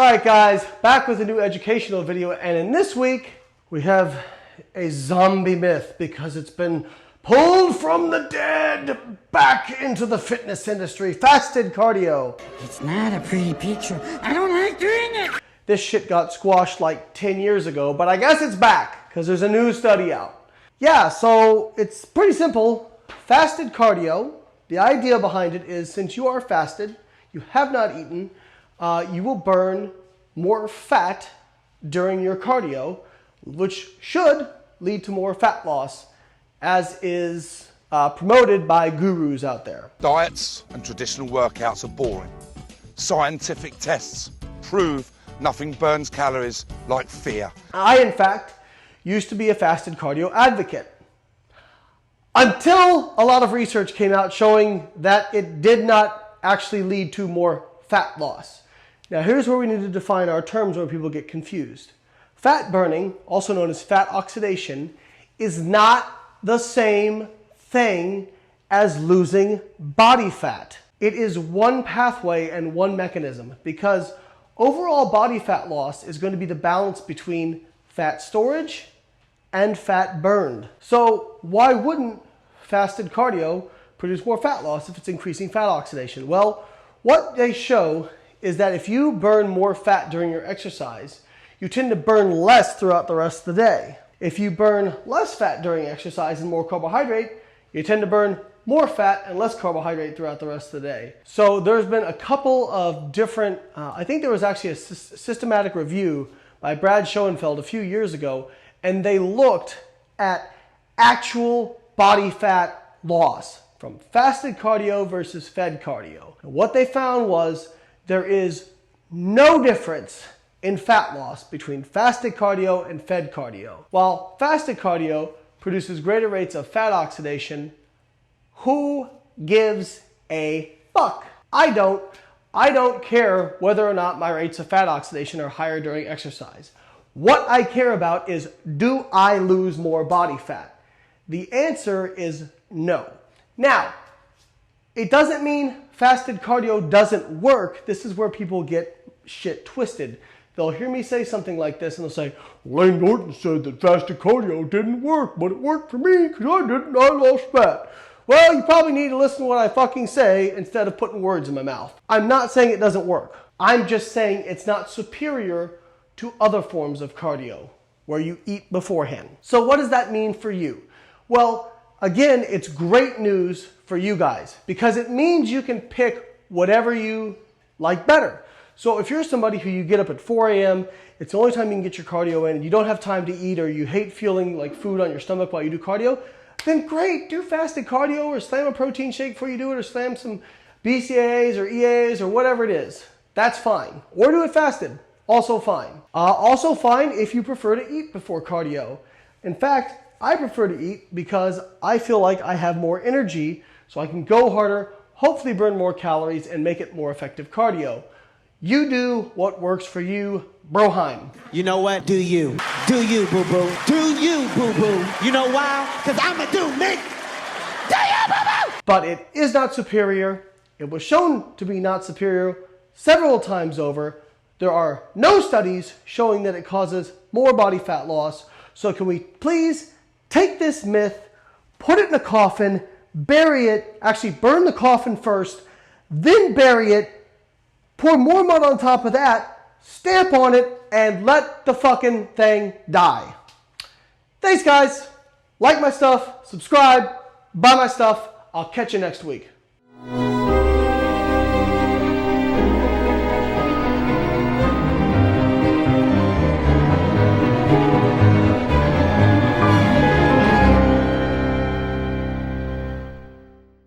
Alright guys, back with a new educational video, and in this week we have a zombie myth because it's been pulled from the dead back into the fitness industry. Fasted cardio. It's not a pretty picture. I don't like doing it. This shit got squashed like 10 years ago, but I guess it's back because there's a new study out. Yeah, so it's pretty simple. Fasted cardio, the idea behind it is since you are fasted, you have not eaten, you will burn more fat during your cardio, which should lead to more fat loss, as is promoted by gurus out there. Diets and traditional workouts are boring. Scientific tests prove nothing burns calories like fear. I, in fact, used to be a fasted cardio advocate until a lot of research came out showing that it did not actually lead to more fat loss. Now here's where we need to define our terms where people get confused. Fat burning, also known as fat oxidation, is not the same thing as losing body fat. It is one pathway and one mechanism because overall body fat loss is going to be the balance between fat storage and fat burned. So why wouldn't fasted cardio produce more fat loss if it's increasing fat oxidation? Well, what they show is that if you burn more fat during your exercise, you tend to burn less throughout the rest of the day. If you burn less fat during exercise and more carbohydrate, you tend to burn more fat and less carbohydrate throughout the rest of the day. So there's been a couple of different, I think there was actually a systematic review by Brad Schoenfeld a few years ago, and they looked at actual body fat loss from fasted cardio versus fed cardio. And what they found was there is no difference in fat loss between fasted cardio and fed cardio. While fasted cardio produces greater rates of fat oxidation, who gives a fuck? I don't. I don't care whether or not my rates of fat oxidation are higher during exercise. What I care about is, do I lose more body fat? The answer is no. Now, it doesn't mean fasted cardio doesn't work. This is where people get shit twisted. They'll hear me say something like this and they'll say, Layne Norton said that fasted cardio didn't work, but it worked for me because I lost fat. Well, you probably need to listen to what I fucking say instead of putting words in my mouth. I'm not saying it doesn't work. I'm just saying it's not superior to other forms of cardio where you eat beforehand. So what does that mean for you? Well, again, it's great news for you guys because it means you can pick whatever you like better. So if you're somebody who you get up at 4 a.m., it's the only time you can get your cardio in, and you don't have time to eat, or you hate feeling like food on your stomach while you do cardio, then great, do fasted cardio or slam a protein shake before you do it, or slam some BCAAs or EAs or whatever it is. That's fine. Or do it fasted. Also fine. Also fine if you prefer to eat before cardio. In fact, I prefer to eat because I feel like I have more energy so I can go harder, hopefully burn more calories, and make it more effective cardio. You do what works for you, Broheim. You know what? Do you. Do you, boo-boo. Do you, boo-boo. You know why? Because I'm a do me. Do you, boo-boo? But it is not superior. It was shown to be not superior several times over. There are no studies showing that it causes more body fat loss. So can we please take this myth, put it in a coffin, bury it, actually burn the coffin first, then bury it, pour more mud on top of that, stamp on it, and let the fucking thing die. Thanks guys. Like my stuff, subscribe, buy my stuff. I'll catch you next week.